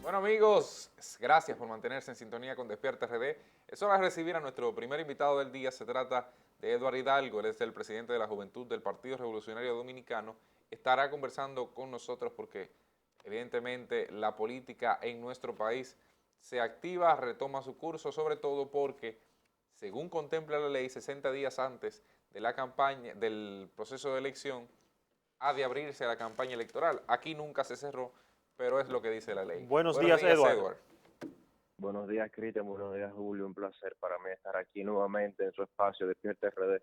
Bueno amigos, gracias por mantenerse en sintonía con Despierta RD. Es hora de recibir a nuestro primer invitado del día. Se trata de Eduardo Hidalgo, él es el presidente de la Juventud del Partido Revolucionario Dominicano. Estará conversando con nosotros porque evidentemente la política en nuestro país se activa, retoma su curso, sobre todo porque, según contempla la ley, 60 días antes de la campaña, del proceso de elección, ha de abrirse la campaña electoral. Aquí nunca se cerró, pero es lo que dice la ley. Buenos Buenos días, días, Edward. Edward. Buenos días, Cristian. Buenos días, Julio. Un placer para mí estar aquí nuevamente en su espacio Despierta RD.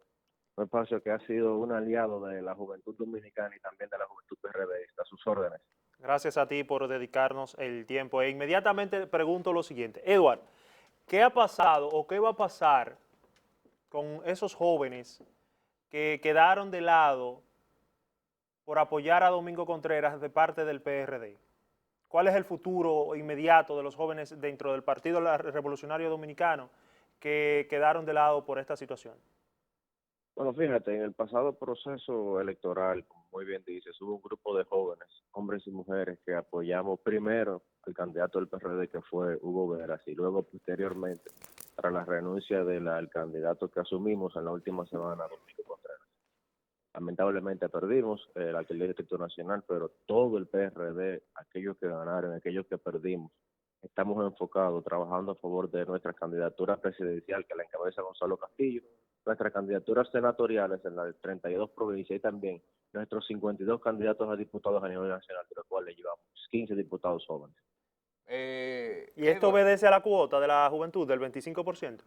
Un espacio que ha sido un aliado de la juventud dominicana y también de la juventud PRDista. A sus órdenes. Gracias a ti por dedicarnos el tiempo. E inmediatamente pregunto lo siguiente. Edward, ¿qué ha pasado o qué va a pasar con esos jóvenes que quedaron de lado por apoyar a Domingo Contreras de parte del PRD? ¿Cuál es el futuro inmediato de los jóvenes dentro del Partido Revolucionario Dominicano que quedaron de lado por esta situación? Bueno, fíjate, en el pasado proceso electoral, como muy bien dices, hubo un grupo de jóvenes, hombres y mujeres, que apoyamos primero al candidato del PRD, que fue Hugo Veras, y luego posteriormente, tras la renuncia del candidato que asumimos en la última semana, Domingo Contreras. Lamentablemente perdimos la alcaldía del Distrito Nacional, pero todo el PRD, aquellos que ganaron, aquellos que perdimos, estamos enfocados, trabajando a favor de nuestra candidatura presidencial, que la encabeza Gonzalo Castillo, nuestras candidaturas senatoriales en las 32 provincias y también nuestros 52 candidatos a diputados a nivel nacional, de los cuales llevamos 15 diputados jóvenes. ¿Y esto Edward, obedece a la cuota de la juventud del 25%?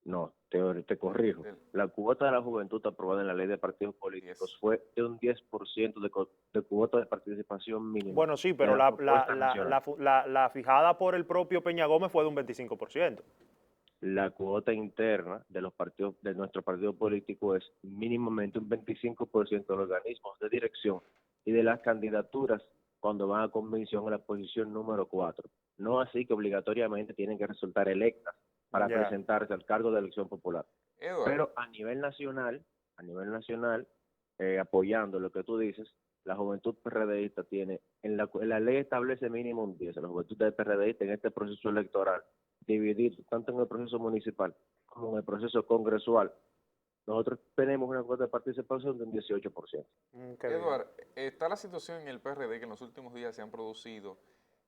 No, te corrijo. del La cuota de la juventud aprobada en la ley de partidos políticos 10. fue de un 10% de cuota de participación mínima Bueno, sí, en pero la propuesta nacional. la fijada por el propio Peña Gómez fue de un 25%. La cuota interna de los partidos, de nuestro partido político, es mínimamente un 25% de los organismos de dirección y de las candidaturas cuando van a convención en la posición número 4. No así que obligatoriamente tienen que resultar electas para Ya. presentarse al cargo de elección popular. Edward, Pero a nivel nacional, apoyando lo que tú dices, la juventud PRDista tiene, en la ley establece mínimo un 10, la juventud del PRDista en este proceso electoral, dividido tanto en el proceso municipal como en el proceso congresual. Nosotros tenemos una cuota de participación de un 18%. Qué bien. Edward, está la situación en el PRD que en los últimos días se han producido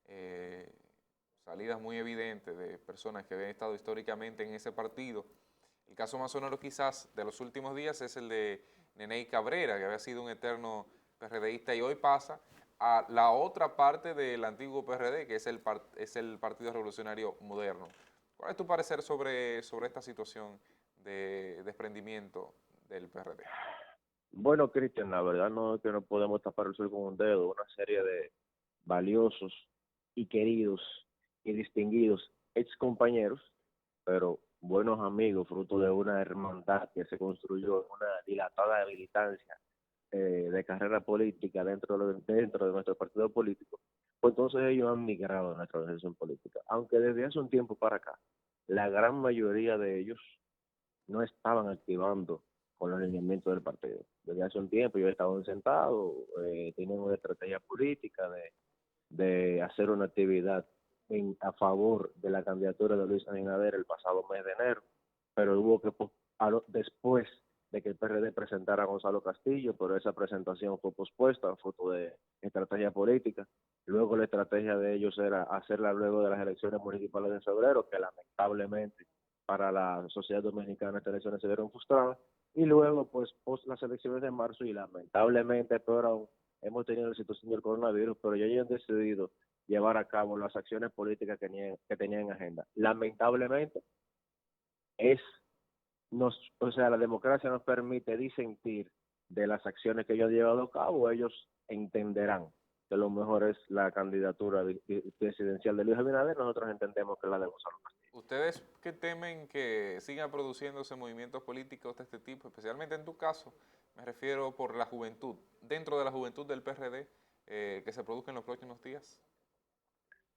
eh, salidas muy evidentes de personas que habían estado históricamente en ese partido. El caso más sonoro quizás de los últimos días es el de Neney Cabrera, que había sido un eterno PRDista y hoy pasa a la otra parte del antiguo PRD, que es el Partido Revolucionario Moderno. ¿Cuál es tu parecer sobre esta situación de desprendimiento del PRD? Bueno, Cristian, la verdad no es que no podemos tapar el sol con un dedo. Una serie de valiosos y queridos y distinguidos ex compañeros, pero buenos amigos, fruto de una hermandad que se construyó en una dilatada militancia de carrera política dentro de nuestro partido político, pues entonces ellos han migrado a nuestra organización política. Aunque desde hace un tiempo para acá, la gran mayoría de ellos no estaban activando con los lineamientos del partido. Desde hace un tiempo yo estaban sentados, tenían una estrategia política de hacer una actividad a favor de la candidatura de Luis Abinader el pasado mes de enero, pero hubo que, después de que el PRD presentara a Gonzalo Castillo, pero esa presentación fue pospuesta a fruto de estrategia política. Luego la estrategia de ellos era hacerla luego de las elecciones municipales de febrero, que lamentablemente para la sociedad dominicana estas elecciones se vieron frustradas, y luego pues post las elecciones de marzo y lamentablemente, pero aún hemos tenido la situación del coronavirus, pero ya han decidido llevar a cabo las acciones políticas que tenían en agenda. Lamentablemente es o sea, la democracia nos permite disentir de las acciones que ellos han llevado a cabo. Ellos entenderán que lo mejor es la candidatura presidencial de Luis Abinader, nosotros entendemos que es la de Gonzalo Castillo. ¿Ustedes que temen que sigan produciéndose movimientos políticos de este tipo, especialmente en tu caso, me refiero por la juventud, dentro de la juventud del PRD, que se produzca en los próximos días?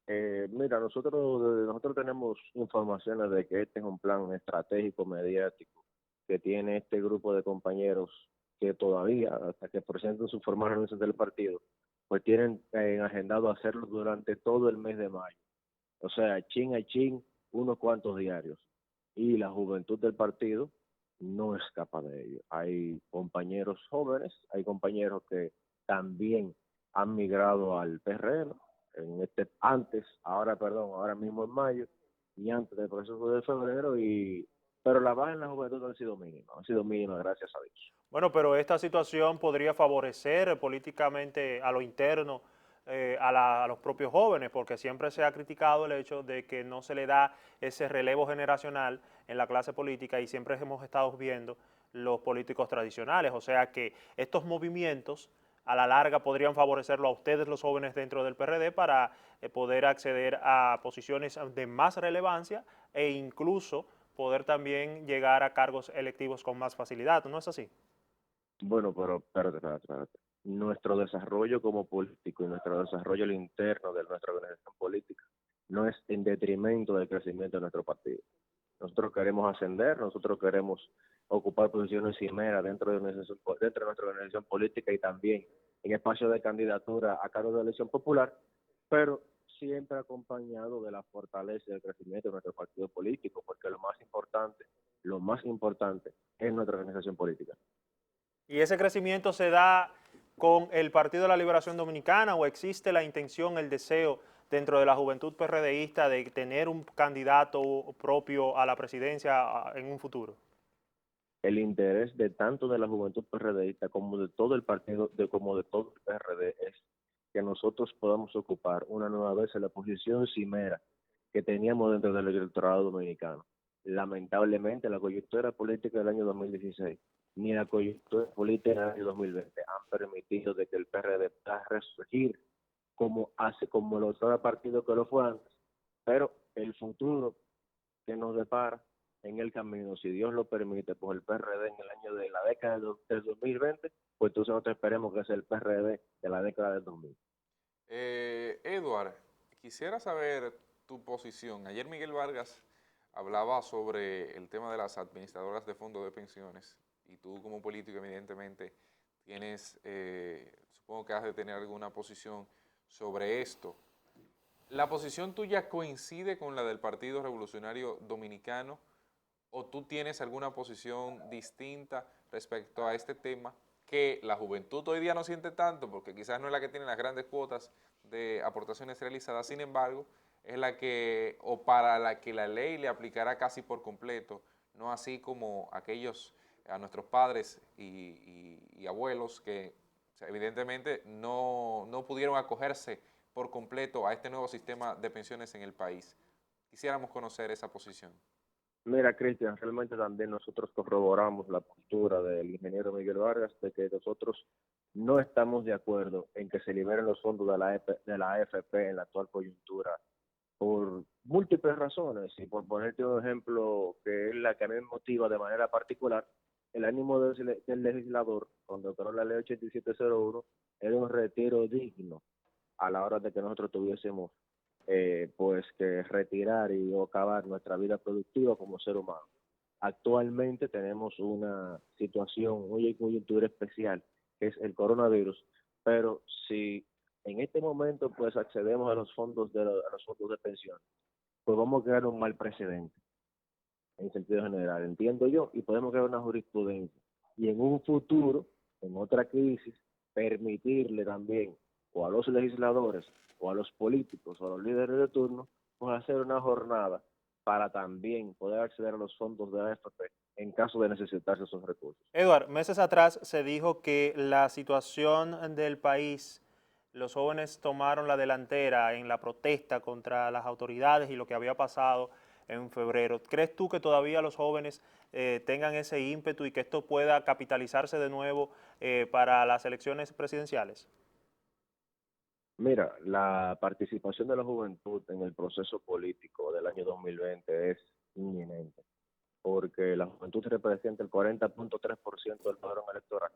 Mira, nosotros tenemos informaciones de que este es un plan estratégico mediático que tiene este grupo de compañeros que todavía, hasta que presenten su formal renuncia del partido, pues tienen agendado hacerlo durante todo el mes de mayo. O sea, chin a chin, unos cuantos diarios. Y la juventud del partido no escapa de ello. Hay compañeros jóvenes, hay compañeros que también han migrado al PRM, ahora mismo en mayo, y antes del proceso de febrero, pero la baja en la juventud ha sido mínima, gracias a Dios. Bueno, pero esta situación podría favorecer políticamente a lo interno, a los propios jóvenes, porque siempre se ha criticado el hecho de que no se le da ese relevo generacional en la clase política y siempre hemos estado viendo los políticos tradicionales. O sea que estos movimientos a la larga podrían favorecerlo a ustedes los jóvenes dentro del PRD para poder acceder a posiciones de más relevancia e incluso poder también llegar a cargos electivos con más facilidad, ¿no es así? Bueno, pero espérate. Nuestro desarrollo como político y nuestro desarrollo al interno de nuestra organización política no es en detrimento del crecimiento de nuestro partido. Nosotros queremos ascender, nosotros queremos ocupar posiciones cimeras dentro de nuestra organización política y también en espacios de candidatura a cargo de elección popular, pero siempre acompañado de la fortaleza y del crecimiento de nuestro partido político, porque lo más importante es nuestra organización política. ¿Y ese crecimiento se da con el Partido de la Liberación Dominicana o existe la intención, el deseo dentro de la juventud PRDista de tener un candidato propio a la presidencia en un futuro? El interés de tanto de la juventud PRDista como de todo el partido, como de todo el PRD, es que nosotros podamos ocupar una nueva vez en la posición cimera que teníamos dentro del electorado dominicano. Lamentablemente, la coyuntura política del año 2016 ni la coyuntura política del año 2020 han permitido de que el PRD pueda resurgir como el otro partido que lo fue antes, pero el futuro que nos depara en el camino, si Dios lo permite, pues el PRD en el año de la década del 2020, pues entonces nosotros esperemos que sea el PRD de la década del 2000. Edward, quisiera saber tu posición. Ayer Miguel Vargas hablaba sobre el tema de las administradoras de fondos de pensiones y tú como político evidentemente tienes, supongo que has de tener alguna posición sobre esto. ¿La posición tuya coincide con la del Partido Revolucionario Dominicano o tú tienes alguna posición distinta respecto a este tema que la juventud hoy día no siente tanto porque quizás no es la que tiene las grandes cuotas de aportaciones realizadas, sin embargo, es la que o para la que la ley le aplicará casi por completo, no así como aquellos a nuestros padres y abuelos que o sea, evidentemente no pudieron acogerse por completo a este nuevo sistema de pensiones en el país. Quisiéramos conocer esa posición. Mira, Cristian, realmente también nosotros corroboramos la postura del ingeniero Miguel Vargas de que nosotros no estamos de acuerdo en que se liberen los fondos de la AFP en la actual coyuntura por múltiples razones. Y por ponerte un ejemplo que es la que a mí me motiva de manera particular, el ánimo del legislador, cuando creó la ley 8701, era un retiro digno a la hora de que nosotros tuviésemos pues que retirar y acabar nuestra vida productiva como ser humano. Actualmente tenemos una situación muy coyuntura especial, que es el coronavirus, pero si en este momento pues accedemos a los fondos de pensión, pues vamos a crear un mal precedente en sentido general, entiendo yo, y podemos crear una jurisprudencia. Y en un futuro, en otra crisis, permitirle también o a los legisladores o a los políticos o a los líderes de turno, pues hacer una jornada para también poder acceder a los fondos de la AFP en caso de necesitarse esos recursos. Edward, meses atrás se dijo que la situación del país, los jóvenes tomaron la delantera en la protesta contra las autoridades y lo que había pasado en febrero. ¿Crees tú que todavía los jóvenes tengan ese ímpetu y que esto pueda capitalizarse de nuevo para las elecciones presidenciales? Mira, la participación de la juventud en el proceso político del año 2020 es inminente, porque la juventud representa el 40.3% del padrón electoral.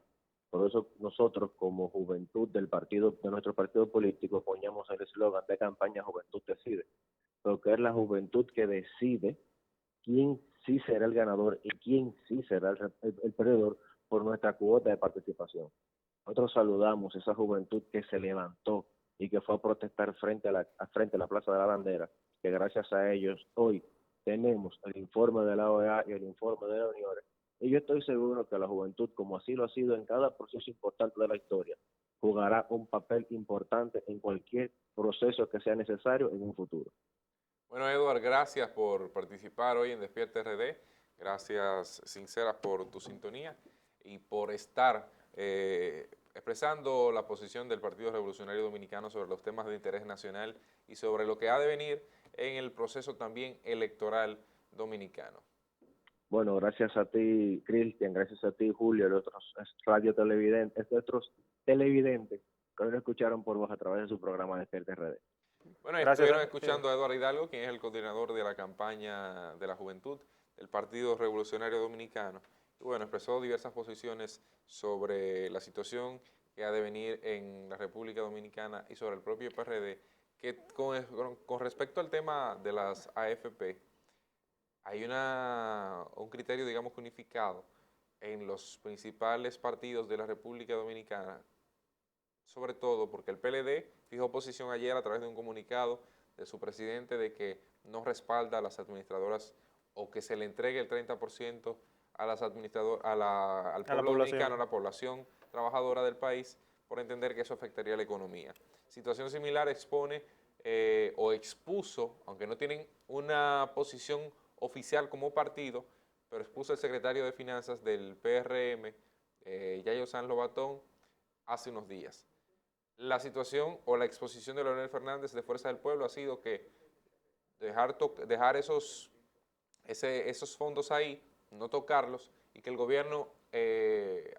Por eso nosotros como juventud de nuestro partido político, ponemos el eslogan de campaña Juventud Decide, porque es la juventud que decide quién sí será el ganador y quién sí será el perdedor por nuestra cuota de participación. Nosotros saludamos esa juventud que se levantó y que fue a protestar frente a la Plaza de la Bandera, que gracias a ellos hoy tenemos el informe de la OEA y el informe de la Unión. Y yo estoy seguro que la juventud, como así lo ha sido en cada proceso importante de la historia, jugará un papel importante en cualquier proceso que sea necesario en un futuro. Bueno, Edward, gracias por participar hoy en Despierta RD. Gracias sinceras por tu sintonía y por estar expresando la posición del Partido Revolucionario Dominicano sobre los temas de interés nacional y sobre lo que ha de venir en el proceso también electoral dominicano. Bueno, gracias a ti, Cristian, gracias a ti, Julio, y otros radio televidentes, otros televidentes que hoy lo escucharon por voz a través de su programa Despierta RD. Bueno, Gracias. estuvieron escuchando a Eduardo Hidalgo, quien es el coordinador de la campaña de la juventud del Partido Revolucionario Dominicano. Y bueno, expresó diversas posiciones sobre la situación que ha de venir en la República Dominicana y sobre el propio PRD, que con respecto al tema de las AFP, hay un criterio, digamos, unificado en los principales partidos de la República Dominicana, sobre todo porque el PLD fijó posición ayer a través de un comunicado de su presidente de que no respalda a las administradoras o que se le entregue el 30% a las al pueblo dominicano, a la población trabajadora del país, por entender que eso afectaría a la economía. Situación similar expone o expuso, aunque no tienen una posición oficial como partido, pero expuso el secretario de Finanzas del PRM, Yayo San Lobatón, hace unos días. La situación o la exposición de Leonel Fernández de Fuerza del Pueblo ha sido que dejar esos fondos ahí, no tocarlos, y que el gobierno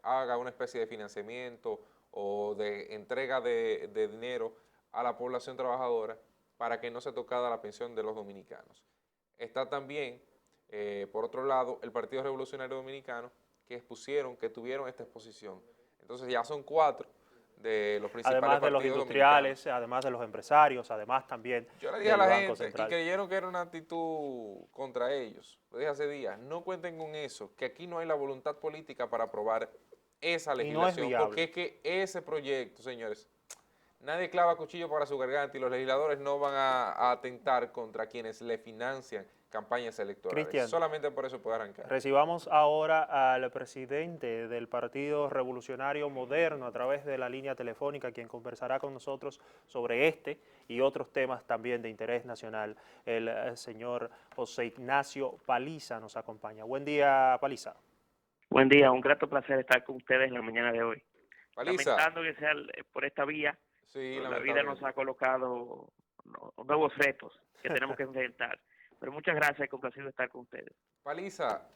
haga una especie de financiamiento o de entrega de dinero a la población trabajadora para que no se tocara la pensión de los dominicanos. Está también, por otro lado, el Partido Revolucionario Dominicano, que tuvieron esta exposición. Entonces ya son 4 de los principales Además de los partidos industriales, dominicanos. además de los empresarios, además también Yo le dije a del la Banco gente y Central. creyeron que era una actitud contra ellos. Lo dije hace días, no cuenten con eso, que aquí no hay la voluntad política para aprobar esa Y no es legislación, viable. porque es que ese proyecto, señores, nadie clava cuchillo para su garganta y los legisladores no van a atentar contra quienes le financian campañas electorales. Cristian, Solamente por eso puede arrancar. recibamos ahora al presidente del Partido Revolucionario Moderno a través de la línea telefónica, quien conversará con nosotros sobre este y otros temas también de interés nacional. El señor José Ignacio Paliza nos acompaña. Buen día, Paliza. Buen día, un grato placer estar con ustedes en la mañana de hoy. Paliza. Lamentando que sea por esta vía, Sí, la vida nos ha colocado nuevos retos que tenemos que enfrentar. Pero muchas gracias, complacido estar con ustedes. Paliza,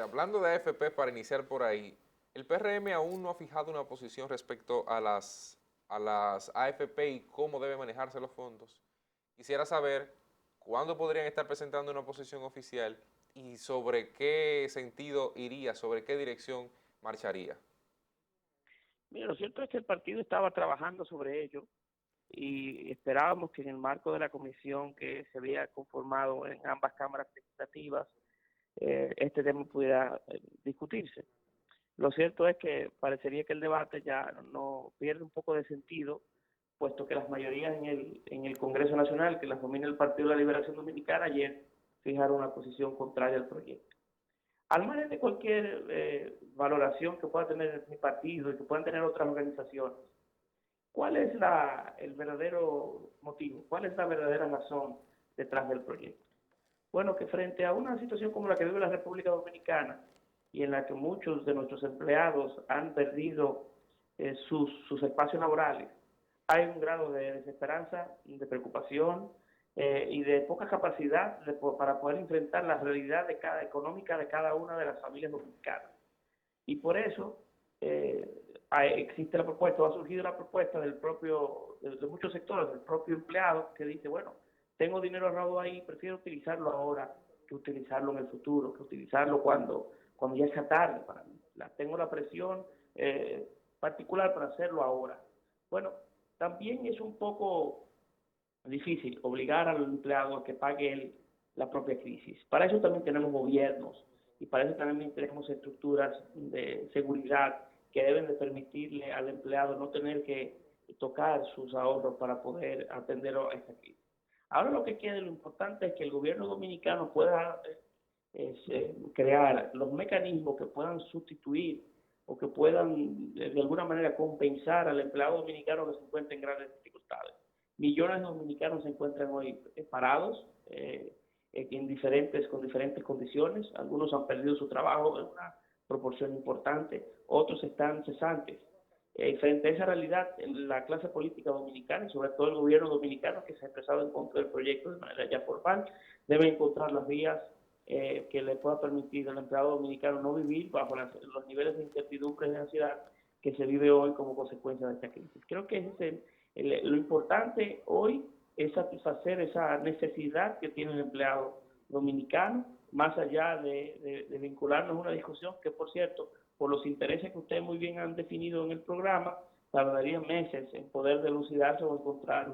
hablando de AFP, para iniciar por ahí, el PRM aún no ha fijado una posición respecto a las AFP y cómo deben manejarse los fondos. Quisiera saber cuándo podrían estar presentando una posición oficial y sobre qué sentido iría, sobre qué dirección marcharía. Mira, lo cierto es que el partido estaba trabajando sobre ello y esperábamos que en el marco de la comisión que se había conformado en ambas cámaras legislativas, este tema pudiera discutirse. Lo cierto es que parecería que el debate ya no pierde un poco de sentido, puesto que las mayorías en el Congreso Nacional, que las domina el Partido de la Liberación Dominicana, ayer fijaron una posición contraria al proyecto. Al margen de cualquier valoración que pueda tener mi partido y que puedan tener otras organizaciones, ¿cuál es el verdadero motivo? ¿Cuál es la verdadera razón detrás del proyecto? Bueno, que frente a una situación como la que vive la República Dominicana y en la que muchos de nuestros empleados han perdido sus espacios laborales, hay un grado de desesperanza, de preocupación y de poca capacidad para poder enfrentar la realidad económica de cada una de las familias dominicanas. Y por eso existe la propuesta, o ha surgido la propuesta de muchos sectores, del propio empleado, que dice, bueno, tengo dinero ahorrado ahí, prefiero utilizarlo ahora que utilizarlo en el futuro, que utilizarlo cuando ya sea tarde para mí. Tengo la presión particular para hacerlo ahora. Bueno, también es un poco difícil obligar al empleado a que pague la propia crisis. Para eso también tenemos gobiernos y para eso también tenemos estructuras de seguridad que deben de permitirle al empleado no tener que tocar sus ahorros para poder atender a esta crisis. Ahora lo que queda, lo importante es que el gobierno dominicano pueda crear los mecanismos que puedan sustituir o que puedan de alguna manera compensar al empleado dominicano que se encuentra en grandes dificultades. Millones de dominicanos se encuentran hoy parados con diferentes condiciones. Algunos han perdido su trabajo en una proporción importante, otros están cesantes. Frente a esa realidad, la clase política dominicana y sobre todo el gobierno dominicano, que se ha expresado en contra del proyecto de manera ya formal, debe encontrar las vías que le pueda permitir al empleado dominicano no vivir bajo los niveles de incertidumbre y de ansiedad que se vive hoy como consecuencia de esta crisis. Creo que lo importante hoy es satisfacer esa necesidad que tiene el empleado dominicano, más allá de vincularnos a una discusión que, por cierto, por los intereses que ustedes muy bien han definido en el programa, tardaría meses en poder dilucidarse o encontrar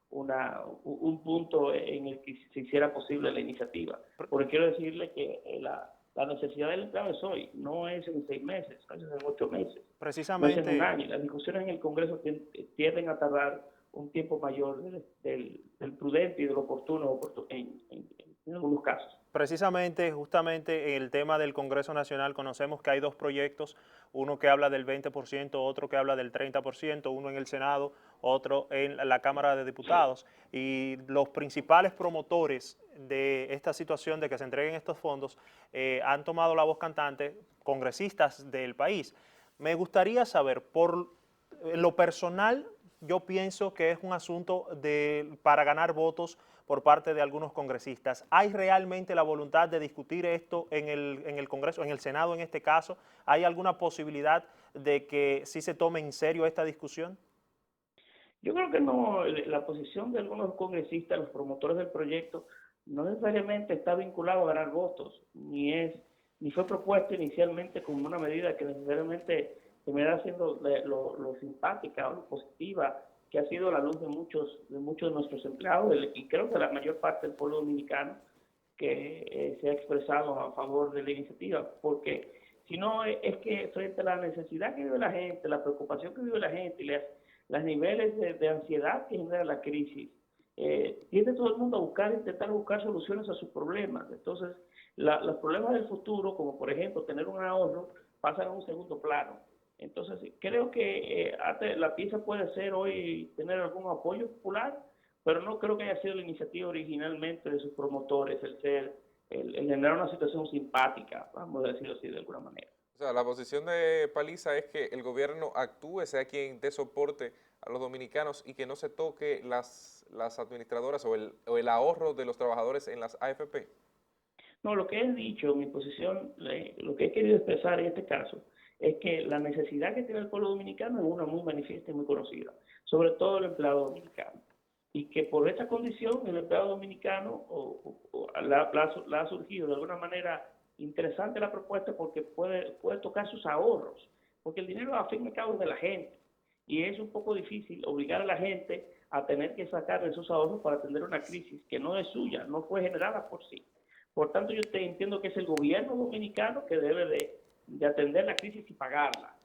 un punto en el que se hiciera posible la iniciativa. Porque quiero decirle que la necesidad del empleado es hoy, no es en 6 meses, no es en 8 meses, Precisamente, no es en un año. Las discusiones en el Congreso tienden a tardar un tiempo mayor del prudente y del oportuno en algunos casos. Precisamente, justamente en el tema del Congreso Nacional conocemos que hay dos proyectos, uno que habla del 20%, otro que habla del 30%, uno en el Senado, otro en la Cámara de Diputados. Y los principales promotores de esta situación de que se entreguen estos fondos han tomado la voz cantante, congresistas del país. Me gustaría saber, en lo personal, yo pienso que es un asunto para ganar votos por parte de algunos congresistas. ¿Hay realmente la voluntad de discutir esto en el Congreso, en el Senado en este caso? ¿Hay alguna posibilidad de que sí se tome en serio esta discusión? Yo creo que no, la posición de algunos congresistas, los promotores del proyecto, no necesariamente está vinculado a ganar votos, ni fue propuesto inicialmente como una medida que necesariamente se me da siendo lo simpática o lo positiva que ha sido la luz de muchos de nuestros empleados y creo que la mayor parte del pueblo dominicano que se ha expresado a favor de la iniciativa, porque si no es que frente a la necesidad que vive la gente, la preocupación que vive la gente y los niveles de ansiedad que genera la crisis, tiende todo el mundo a intentar buscar soluciones a sus problemas. Entonces, los problemas del futuro, como por ejemplo tener un ahorro, pasan a un segundo plano. Entonces, creo que la pieza puede ser hoy tener algún apoyo popular, pero no creo que haya sido la iniciativa originalmente de sus promotores el generar una situación simpática, vamos a decirlo así de alguna manera. O sea, la posición de Paliza es que el gobierno actúe, sea quien dé soporte a los dominicanos y que no se toque las administradoras o el ahorro de los trabajadores en las AFP. No, lo que he dicho, mi posición, lo que he querido expresar en este caso, es que la necesidad que tiene el pueblo dominicano es una muy manifiesta y muy conocida, sobre todo el empleado dominicano. Y que por esta condición el empleado dominicano la ha surgido de alguna manera interesante la propuesta porque puede tocar sus ahorros, porque el dinero a fin y al cabo es de la gente. Y es un poco difícil obligar a la gente a tener que sacar de esos ahorros para atender una crisis que no es suya, no fue generada por sí. Por tanto, yo entiendo que es el gobierno dominicano que debe de atender la crisis y pagarla.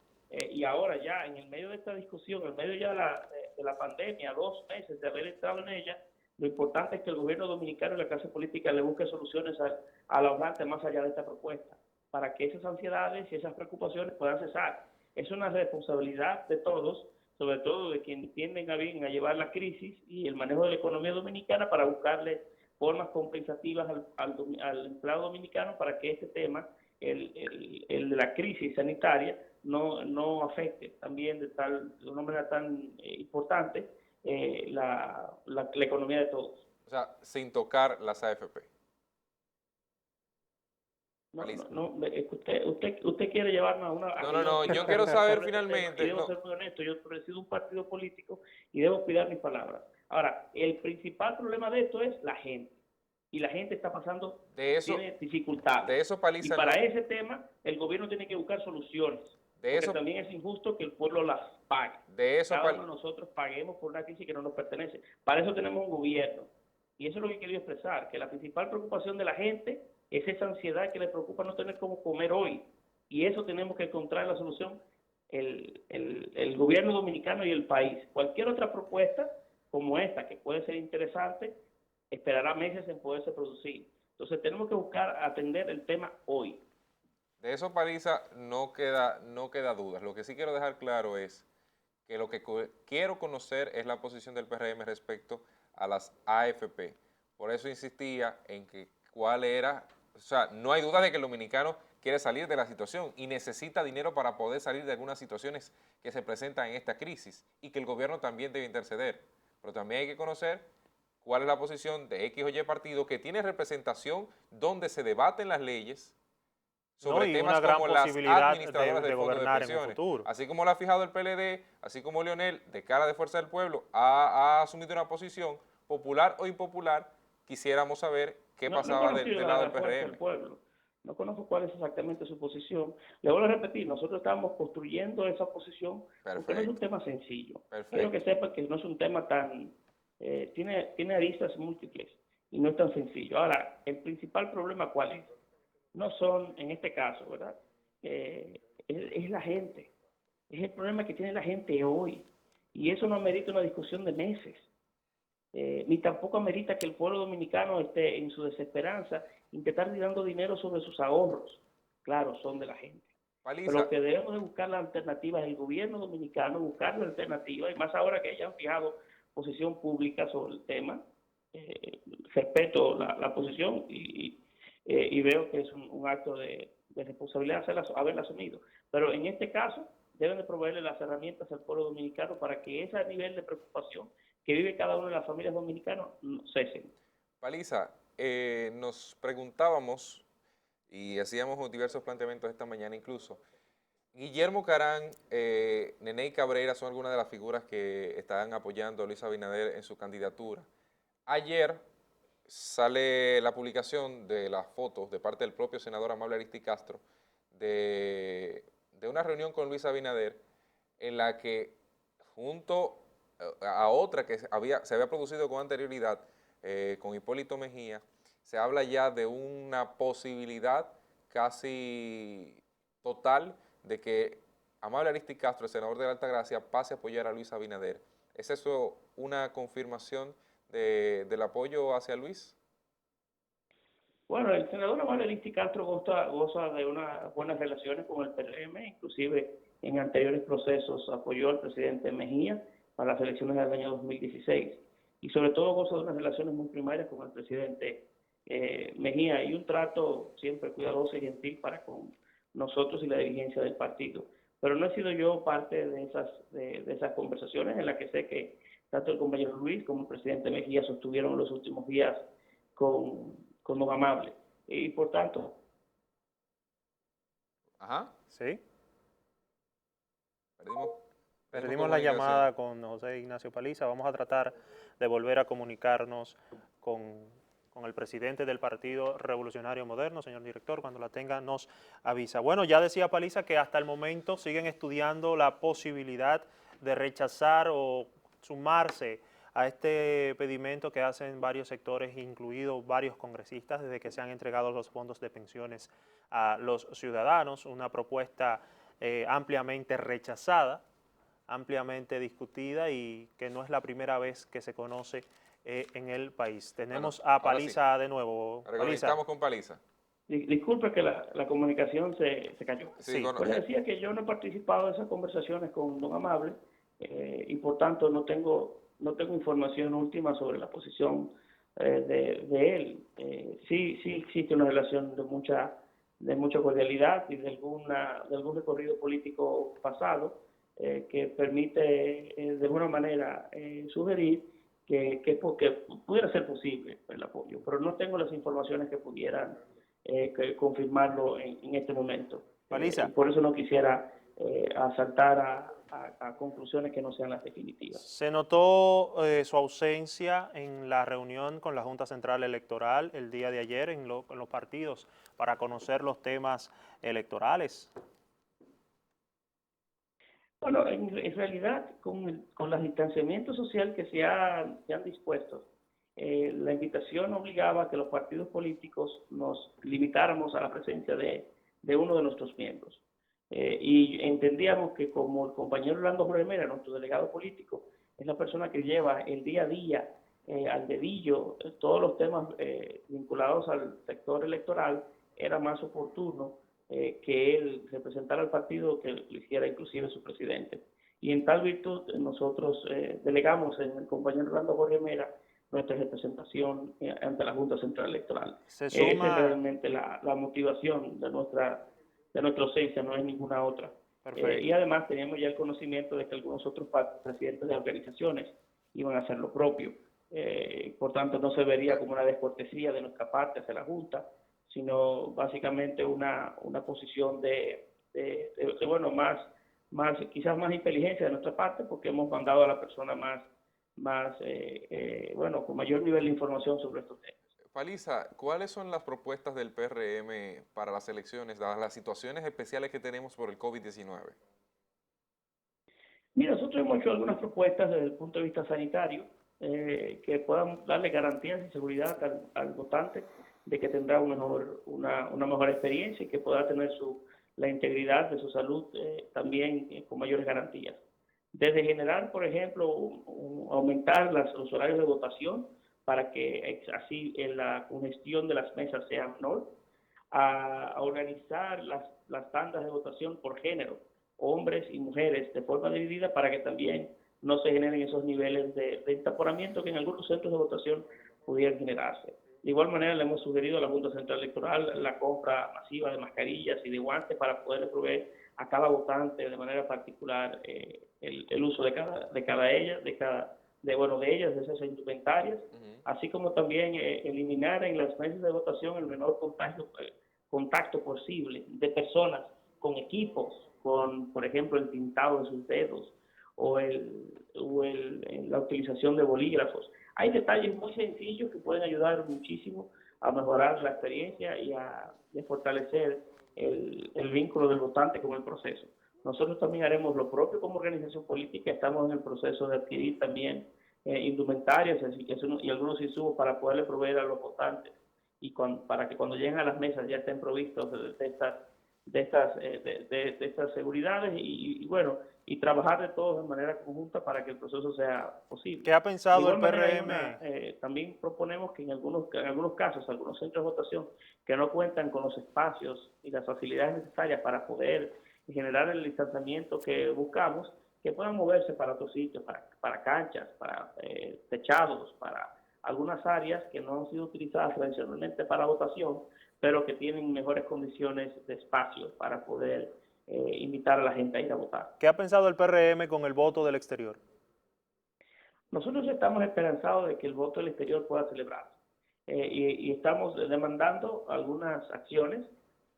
Y ahora ya, en el medio de esta discusión, en medio ya de la pandemia, 2 meses de haber entrado en ella, lo importante es que el gobierno dominicano y la clase política le busque soluciones al ahorrante más allá de esta propuesta, para que esas ansiedades y esas preocupaciones puedan cesar. Es una responsabilidad de todos, sobre todo de quienes tienden a llevar la crisis y el manejo de la economía dominicana para buscarle formas compensativas al empleado dominicano para que este tema, el de la crisis sanitaria, no afecte también de una manera tan importante la economía de todos. O sea, sin tocar las AFP. Usted quiere llevarme a una... No, yo quiero saber finalmente... Y debo ser muy honesto, yo presido un partido político y debo cuidar mis palabras. Ahora, el principal problema de esto es la gente. Y la gente está pasando, tiene dificultades. De eso Paliza y para ese tema, el gobierno tiene que buscar soluciones. Porque también es injusto que el pueblo las pague. Cada uno de nosotros paguemos por una crisis que no nos pertenece. Para eso tenemos un gobierno. Y eso es lo que he querido expresar, que la principal preocupación de la gente es esa ansiedad que le preocupa no tener cómo comer hoy. Y eso tenemos que encontrar la solución el gobierno dominicano y el país. Cualquier otra propuesta como esta, que puede ser interesante, esperará meses en poderse producir. Entonces tenemos que buscar atender el tema hoy. De eso, Paliza, no queda dudas. Lo que sí quiero dejar claro es que lo que quiero conocer es la posición del PRM respecto a las AFP. Por eso insistía en que cuál era, o sea, no hay duda de que el dominicano quiere salir de la situación y necesita dinero para poder salir de algunas situaciones que se presentan en esta crisis y que el gobierno también debe interceder. Pero también hay que conocer cuál es la posición de X o Y partido que tiene representación donde se debaten las leyes sobre ¿no? Y temas una gran como las posibilidad administradoras de fondos de gobernar en un pensiones. futuro. Así como lo ha fijado el PLD, así como Leonel, de cara de Fuerza del Pueblo, ha asumido una posición popular o impopular, quisiéramos saber qué No he pasaba conocido del la lado de del la Fuerza del PRM. Pueblo. No conozco cuál es exactamente su posición. Le vuelvo a repetir, nosotros estamos construyendo esa posición porque no es un Perfecto, tema sencillo. Quiero que perfecto. sepa que no es un tema tan... tiene aristas múltiples y no es tan sencillo. Ahora, el principal problema, ¿cuál es? No son, en este caso, ¿verdad? Es la gente. Es el problema que tiene la gente hoy. Y eso no amerita una discusión de meses. Ni tampoco amerita que el pueblo dominicano esté en su desesperanza intentar tirando dinero sobre sus ahorros. Claro, son de la gente. Pero Paliza, lo que debemos de buscar la alternativa es el gobierno dominicano, buscar la alternativa, y más ahora que hayan fijado posición pública sobre el tema. Respeto la posición y veo que es un acto de responsabilidad haberla asumido. Pero en este caso, deben de proveerle las herramientas al pueblo dominicano para que ese nivel de preocupación que vive cada una de las familias dominicanas cesen. Paliza, nos preguntábamos y hacíamos diversos planteamientos esta mañana incluso. Guillermo Carán, Neney Cabrera son algunas de las figuras que están apoyando a Luis Abinader en su candidatura. Ayer sale la publicación de las fotos de parte del propio senador Amable Aristi Castro de una reunión con Luis Abinader en la que junto a otra que se había producido con anterioridad con Hipólito Mejía, se habla ya de una posibilidad casi total de que Amable Aristi Castro, el senador de la Altagracia, pase a apoyar a Luis Abinader. ¿Es eso una confirmación del apoyo hacia Luis? Bueno, el senador Amable Aristi Castro goza de unas buenas relaciones con el PRM, inclusive en anteriores procesos apoyó al presidente Mejía para las elecciones del año 2016 y sobre todo goza de unas relaciones muy primarias con el presidente Mejía y un trato siempre cuidadoso y gentil para con nosotros y la dirigencia del partido. Pero no he sido yo parte de esas conversaciones en las que sé que tanto el compañero Luis como el presidente Mejía sostuvieron los últimos días con don Amable. Y por tanto... Ajá, ¿Sí? perdimos Perdimos la comunicación. llamada con José Ignacio Paliza. Vamos a tratar de volver a comunicarnos con el presidente del Partido Revolucionario Moderno, señor director. Cuando la tenga nos avisa. Bueno, ya decía Paliza que hasta el momento siguen estudiando la posibilidad de rechazar o sumarse a este pedimento que hacen varios sectores, incluidos varios congresistas, desde que se han entregado los fondos de pensiones a los ciudadanos. Una propuesta ampliamente rechazada, ampliamente discutida y que no es la primera vez que se conoce en el país. Bueno, Tenemos a ahora sí, Paliza de nuevo. Paliza. reconectamos con Paliza. Disculpe que la comunicación se cayó. Sí, Sí. Pues le decía que yo no he participado de esas conversaciones con don Amable y por tanto no tengo información última sobre la posición de él. Sí existe una relación de mucha cordialidad y de algún recorrido político pasado que permite de alguna manera sugerir que pudiera ser posible el apoyo, pero no tengo las informaciones que pudieran confirmarlo en este momento. Paliza. Por eso no quisiera asaltar a conclusiones que no sean las definitivas. Se notó su ausencia en la reunión con la Junta Central Electoral el día de ayer en los partidos para conocer los temas electorales. Bueno, en realidad, con el distanciamiento social que se han dispuesto, la invitación obligaba a que los partidos políticos nos limitáramos a la presencia de uno de nuestros miembros. Y entendíamos que como el compañero Orlando Jorge Mera, nuestro delegado político, es la persona que lleva el día a día, al dedillo, todos los temas vinculados al sector electoral, era más oportuno que él representara al partido, que lo hiciera inclusive su presidente. Y en tal virtud nosotros delegamos en el compañero Orlando Jorge Mera nuestra representación ante la Junta Central Electoral. Se Esa es suma, realmente la motivación de nuestra ausencia, no es ninguna otra. Y perfecto. además teníamos ya el conocimiento de que algunos otros presidentes de organizaciones iban a hacer lo propio. Por tanto, no se vería como una descortesía de nuestra parte hacia la Junta, sino básicamente una posición bueno, quizás más inteligencia de nuestra parte, porque hemos mandado a la persona bueno, con mayor nivel de información sobre estos temas. Paliza, ¿cuáles son las propuestas del PRM para las elecciones, dadas las situaciones especiales que tenemos por el COVID-19? Mira, nosotros hemos hecho algunas propuestas desde el punto de vista sanitario que puedan darle garantías y seguridad al votante de que tendrá una mejor experiencia y que pueda tener la integridad de su salud también con mayores garantías. Desde generar, por ejemplo, aumentar los horarios de votación para que así la congestión de las mesas sea menor, a organizar las tandas de votación por género, hombres y mujeres, de forma dividida para que también no se generen esos niveles de entaponamiento que en algunos centros de votación pudieran generarse. De igual manera, le hemos sugerido a la Junta Central Electoral la compra masiva de mascarillas y de guantes para poder proveer a cada votante de manera particular el uso de ellas, de esas indumentarias, así como también eliminar en las mesas de votación el menor contacto posible de personas con equipos, con, por ejemplo, el pintado de sus dedos o la utilización de bolígrafos. Hay detalles muy sencillos que pueden ayudar muchísimo a mejorar la experiencia y a fortalecer el vínculo del votante con el proceso. Nosotros también haremos lo propio como organización política. Estamos en el proceso de adquirir también indumentarias y algunos insumos para poderle proveer a los votantes y para que cuando lleguen a las mesas ya estén provistos de estas seguridades y bueno, y trabajar de todos de manera conjunta para que el proceso sea posible. ¿Qué ha De pensado el igual manera, PRM? también proponemos que en algunos casos, algunos centros de votación que no cuentan con los espacios y las facilidades necesarias para poder generar el distanciamiento que buscamos, que puedan moverse para otros sitios, para canchas, para techados, para algunas áreas que no han sido utilizadas tradicionalmente para votación, pero que tienen mejores condiciones de espacio para poder invitar a la gente a ir a votar. ¿Qué ha pensado el PRM con el voto del exterior? Nosotros estamos esperanzados de que el voto del exterior pueda celebrarse y estamos demandando algunas acciones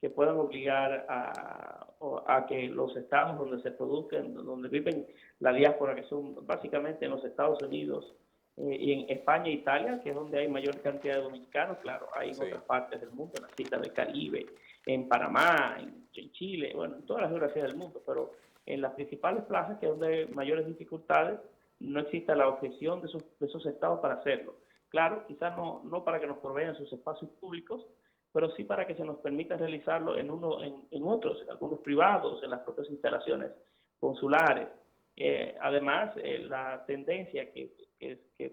que puedan obligar a que los estados donde se produzcan, donde viven la diáspora, que son básicamente en los Estados Unidos y en España e Italia, que es donde hay mayor cantidad de dominicanos, claro, hay en otras partes del mundo, en las islas del Caribe, en Panamá, en Chile, bueno, en todas las geografías del mundo, pero en las principales plazas, que es donde hay mayores dificultades, no existe la objeción de esos estados para hacerlo. Claro, quizás no para que nos provean sus espacios públicos, pero sí para que se nos permita realizarlo en otros, en algunos privados, en las propias instalaciones consulares. Además, la tendencia que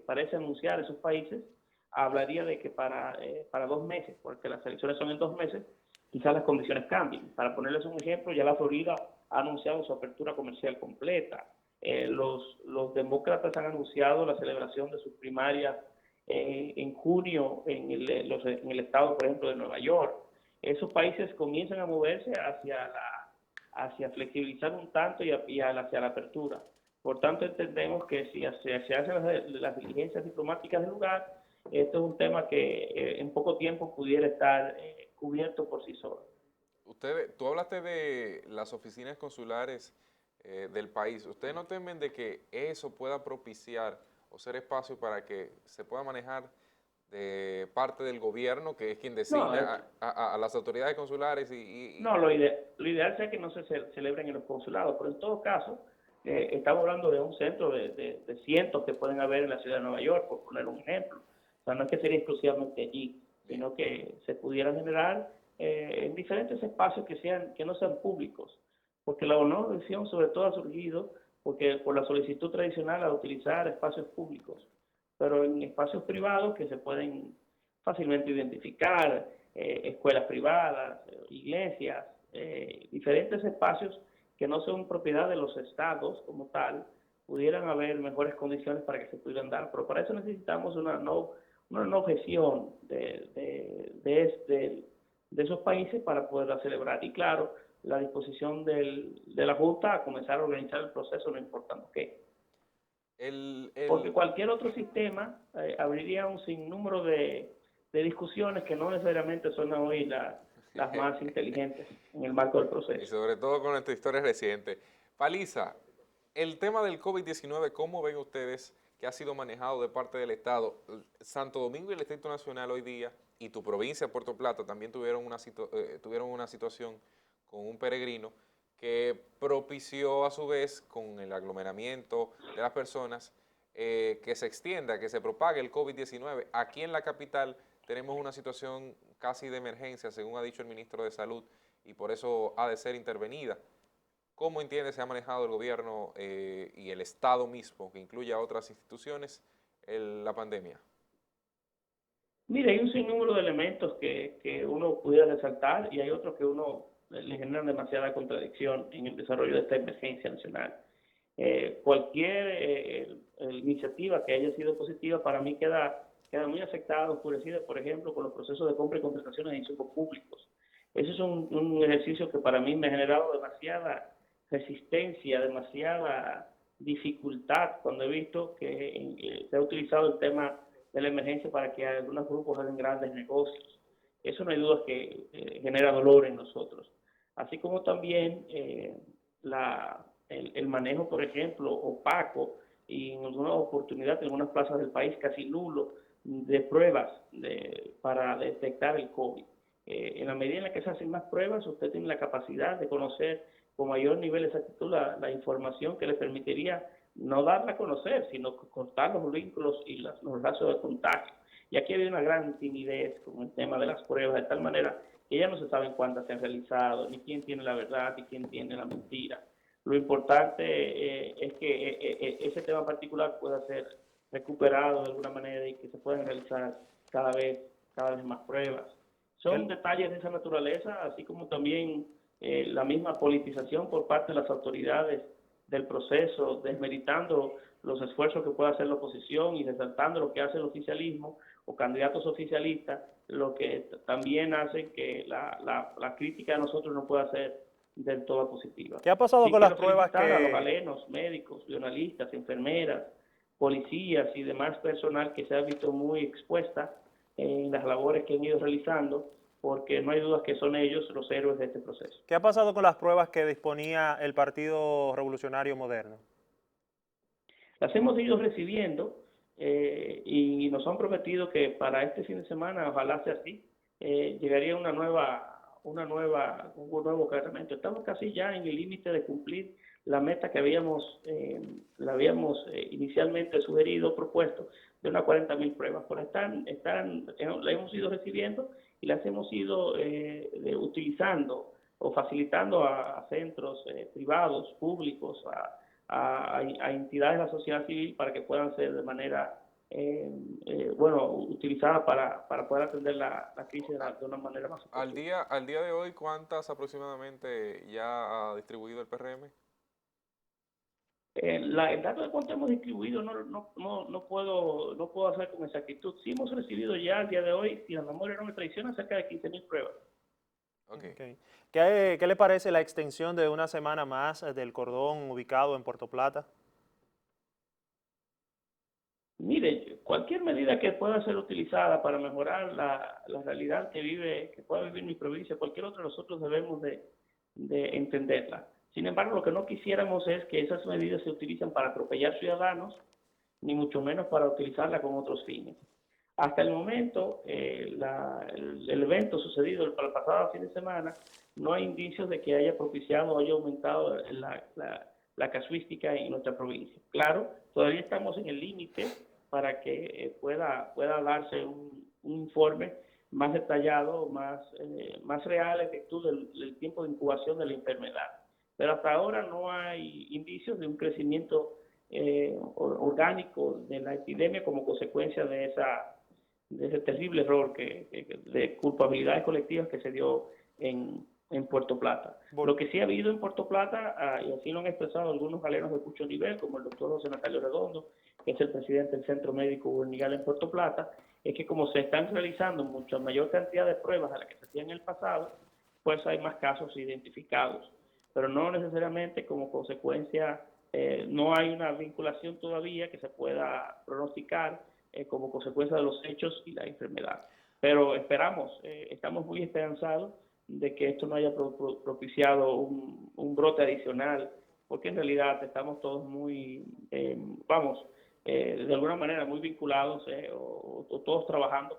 parece anunciar esos países hablaría de que para 2 meses, porque las elecciones son en 2 meses, quizás las condiciones cambien. Para ponerles un ejemplo, ya la Florida ha anunciado su apertura comercial completa. Los demócratas han anunciado la celebración de sus primarias en junio en el estado, por ejemplo, de Nueva York. Esos países comienzan a moverse hacia flexibilizar un tanto y hacia la apertura. Por tanto, entendemos que si se hacen las diligencias diplomáticas del lugar, esto es un tema que en poco tiempo pudiera estar cubierto por sí solo. Tú hablaste de las oficinas consulares del país. ¿Ustedes no temen de que eso pueda propiciar o ser espacio para que se pueda manejar de parte del gobierno, que es quien designa a las autoridades consulares? No, lo ideal sería que no se celebren en los consulados, pero en todo caso, estamos hablando de un centro de cientos que pueden haber en la ciudad de Nueva York, por poner un ejemplo. O sea, no es que sería exclusivamente allí, sino que se pudieran generar en diferentes espacios que no sean públicos, porque la nueva decisión sobre todo ha surgido porque por la solicitud tradicional a utilizar espacios públicos, pero en espacios privados que se pueden fácilmente identificar, escuelas privadas, iglesias, diferentes espacios que no son propiedad de los estados como tal, pudieran haber mejores condiciones para que se pudieran dar. Pero para eso necesitamos una no gestión de esos países para poderla celebrar. Y claro, la disposición de la Junta a comenzar a organizar el proceso, no importando qué. Porque cualquier otro sistema abriría un sinnúmero de discusiones que no necesariamente son hoy las más inteligentes en el marco del proceso. Y sobre todo con nuestra historia reciente. Paliza, el tema del COVID-19, ¿cómo ven ustedes que ha sido manejado de parte del Estado? Santo Domingo y el Distrito Nacional hoy día, y tu provincia, Puerto Plata, también tuvieron una situación con un peregrino que propició a su vez con el aglomeramiento de las personas que se extienda, que se propague el COVID-19. Aquí en la capital tenemos una situación casi de emergencia, según ha dicho el ministro de Salud, y por eso ha de ser intervenida. ¿Cómo entiende se ha manejado el gobierno y el Estado mismo, que incluye a otras instituciones, la pandemia? Mire, hay un sinnúmero de elementos que uno pudiera resaltar y hay otros que uno le generan demasiada contradicción en el desarrollo de esta emergencia nacional. Cualquier iniciativa que haya sido positiva para mí queda muy afectada, oscurecida, por ejemplo, con los procesos de compra y contrataciones de insumos públicos. Ese es un ejercicio que para mí me ha generado demasiada resistencia, demasiada dificultad cuando he visto que se ha utilizado el tema de la emergencia para que algunos grupos hagan grandes negocios. Eso no hay duda que genera dolor en nosotros. Así como también el manejo, por ejemplo, opaco y en algunas oportunidades, en algunas plazas del país casi nulo, de pruebas para detectar el COVID. En la medida en la que se hacen más pruebas, usted tiene la capacidad de conocer con mayor nivel de exactitud la información que le permitiría no darla a conocer, sino cortar los vínculos y los lazos de contagio. Y aquí hay una gran timidez con el tema de las pruebas, de tal manera que ya no se sabe cuántas se han realizado, ni quién tiene la verdad, ni quién tiene la mentira. Lo importante es que ese tema particular pueda ser recuperado de alguna manera y que se puedan realizar cada vez más pruebas. Son detalles de esa naturaleza, así como también la misma politización por parte de las autoridades del proceso, desmeritando los esfuerzos que puede hacer la oposición y resaltando lo que hace el oficialismo o candidatos oficialistas, lo que también hace que la crítica de nosotros no pueda ser del todo positiva. ¿Qué ha pasado con las pruebas que... a los galenos, médicos, jornalistas, enfermeras, policías y demás personal que se ha visto muy expuesta en las labores que han ido realizando, porque no hay dudas que son ellos los héroes de este proceso. ¿Qué ha pasado con las pruebas que disponía el Partido Revolucionario Moderno? Las hemos ido recibiendo y nos han prometido que para este fin de semana, ojalá sea así, llegaría un nuevo cargamento. Estamos casi ya en el límite de cumplir la meta que habíamos inicialmente sugerido, propuesto, de unas 40.000 pruebas. Por la hemos ido recibiendo y las hemos ido utilizando o facilitando a centros privados, públicos, a entidades de la sociedad civil para que puedan ser de manera utilizadas para poder atender la crisis de una manera más efectiva. Al día de hoy, ¿cuántas aproximadamente ya ha distribuido el PRM? El dato de cuánto hemos distribuido no puedo hacer con exactitud. Sí hemos recibido ya al día de hoy, si la memoria no me traiciona, cerca de 15.000 pruebas. Okay. ¿Qué le parece la extensión de una semana más del cordón ubicado en Puerto Plata? Mire, cualquier medida que pueda ser utilizada para mejorar la realidad que pueda vivir mi provincia, cualquier otra, nosotros debemos de entenderla. Sin embargo, lo que no quisiéramos es que esas medidas se utilicen para atropellar ciudadanos, ni mucho menos para utilizarla con otros fines. Hasta el momento, el evento sucedido el pasado fin de semana, no hay indicios de que haya propiciado o haya aumentado la casuística en nuestra provincia. Claro, todavía estamos en el límite para que pueda darse un informe más detallado, más real, efectivo del tiempo de incubación de la enfermedad. pero hasta ahora no hay indicios de un crecimiento orgánico de la epidemia como consecuencia de ese terrible error de culpabilidades colectivas que se dio en Puerto Plata. Lo que sí ha habido en Puerto Plata, y así lo han expresado algunos galenos de mucho nivel, como el doctor José Natalio Redondo, que es el presidente del Centro Médico Gubernamental en Puerto Plata, es que como se están realizando mucha mayor cantidad de pruebas a las que se hacían en el pasado, pues hay más casos identificados, pero no necesariamente como consecuencia, no hay una vinculación todavía que se pueda pronosticar como consecuencia de los hechos y la enfermedad. Pero esperamos, estamos muy esperanzados de que esto no haya propiciado un brote adicional, porque en realidad estamos todos muy, de alguna manera muy vinculados o todos trabajando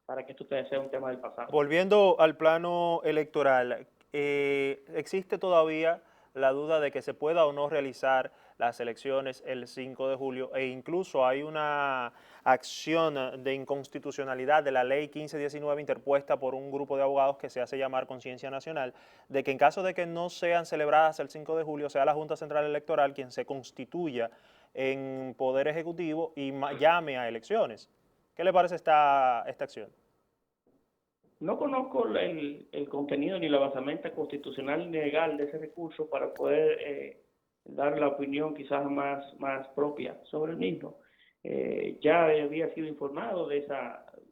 para que esto sea un tema del pasado. Volviendo al plano electoral, ¿existe todavía la duda de que se pueda o no realizar las elecciones el 5 de julio? E incluso hay una acción de inconstitucionalidad de la ley 1519 interpuesta por un grupo de abogados que se hace llamar Conciencia Nacional, de que en caso de que no sean celebradas el 5 de julio, sea la Junta Central Electoral quien se constituya en Poder Ejecutivo y llame a elecciones. ¿Qué le parece esta acción? No conozco el contenido ni la basamenta constitucional ni legal de ese recurso para poder dar la opinión quizás más propia sobre el mismo. Ya había sido informado de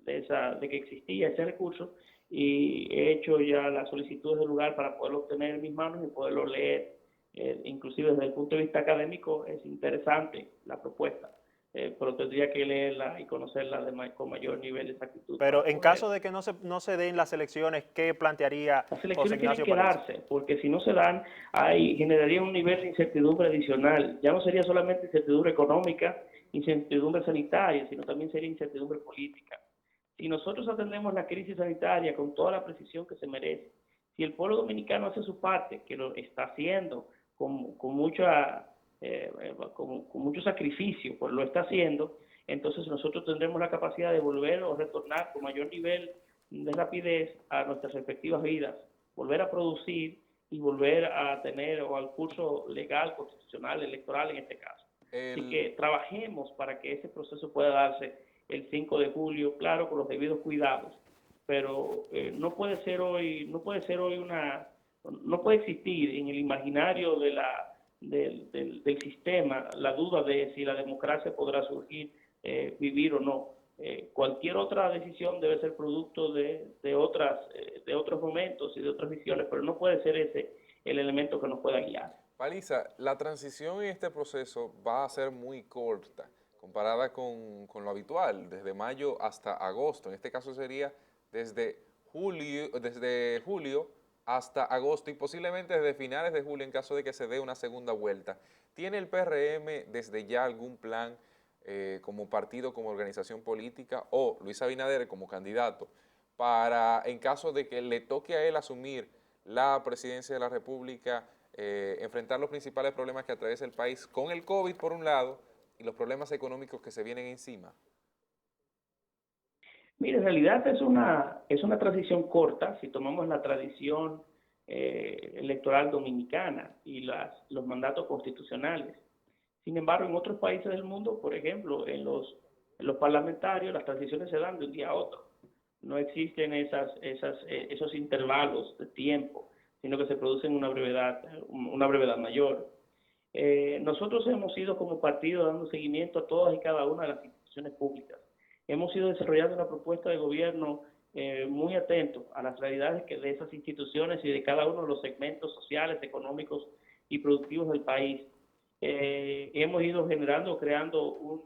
que existía ese recurso y he hecho ya las solicitudes del lugar para poderlo obtener en mis manos y poderlo leer. Inclusive desde el punto de vista académico es interesante la propuesta. Pero tendría que leerla y conocerla con mayor nivel de exactitud. Pero en caso de que no se den las elecciones, ¿qué plantearía las elecciones José Ignacio tienen que Paliza? darse, porque si no se dan, generaría un nivel de incertidumbre adicional. Ya no sería solamente incertidumbre económica, incertidumbre sanitaria, sino también sería incertidumbre política. Si nosotros atendemos la crisis sanitaria con toda la precisión que se merece, si el pueblo dominicano hace su parte, que lo está haciendo con mucho sacrificio, pues lo está haciendo, entonces nosotros tendremos la capacidad de volver o retornar con mayor nivel de rapidez a nuestras respectivas vidas, volver a producir y volver a tener o al curso legal, constitucional, electoral en este caso. Así que trabajemos para que ese proceso pueda darse el 5 de julio, claro, con los debidos cuidados, pero no puede existir en el imaginario del sistema la duda de si la democracia podrá surgir, vivir o no. Cualquier otra decisión debe ser producto de otros momentos y de otras visiones, pero no puede ser ese el elemento que nos pueda guiar. Paliza, la transición en este proceso va a ser muy corta comparada con lo habitual, desde mayo hasta agosto. En este caso sería desde julio hasta agosto y posiblemente desde finales de julio en caso de que se dé una segunda vuelta. ¿Tiene el PRM desde ya algún plan como partido, como organización política o Luis Abinader como candidato para, en caso de que le toque a él asumir la presidencia de la República, enfrentar los principales problemas que atraviesa el país con el COVID por un lado y los problemas económicos que se vienen encima? Mire, en realidad es una transición corta si tomamos la tradición electoral dominicana y los mandatos constitucionales. Sin embargo, en otros países del mundo, por ejemplo, en los parlamentarios, las transiciones se dan de un día a otro. No existen esos intervalos de tiempo, sino que se producen una brevedad mayor. Nosotros hemos ido como partido dando seguimiento a todas y cada una de las instituciones públicas. Hemos ido desarrollando una propuesta de gobierno muy atento a las realidades de esas instituciones y de cada uno de los segmentos sociales, económicos y productivos del país. Hemos ido creando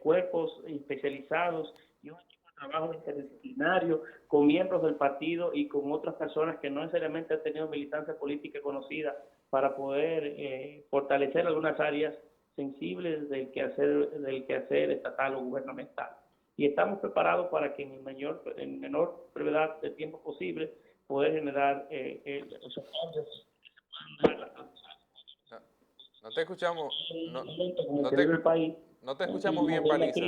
cuerpos especializados y un equipo de trabajo interdisciplinario con miembros del partido y con otras personas que no necesariamente han tenido militancia política conocida para poder fortalecer algunas áreas sensibles del quehacer estatal o gubernamental. Y estamos preparados para que en menor brevedad de tiempo posible poder generar esos cambios que se puedan dar. No te escuchamos, no te escuchamos bien, Paliza.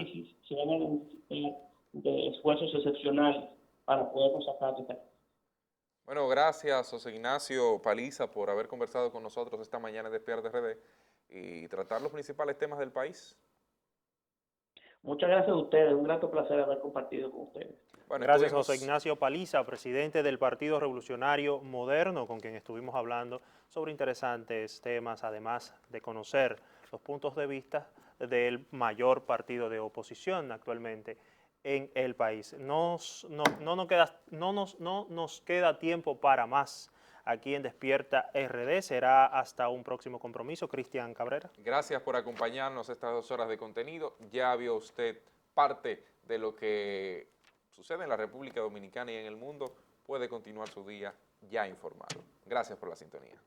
Se van a necesitar de esfuerzos excepcionales para podernos sacar de esta. Bueno, gracias José Ignacio Paliza por haber conversado con nosotros esta mañana en Despierta RD y tratar los principales temas del país. Muchas gracias a ustedes, un grato placer haber compartido con ustedes. Bueno, Gracias, José Ignacio Paliza, presidente del Partido Revolucionario Moderno, con quien estuvimos hablando sobre interesantes temas, además de conocer los puntos de vista del mayor partido de oposición actualmente en el país. No nos queda tiempo para más aquí en Despierta RD. Será hasta un próximo compromiso. Cristian Cabrera. Gracias por acompañarnos estas 2 horas de contenido. Ya vio usted parte de lo que sucede en la República Dominicana y en el mundo. Puede continuar su día ya informado. Gracias por la sintonía.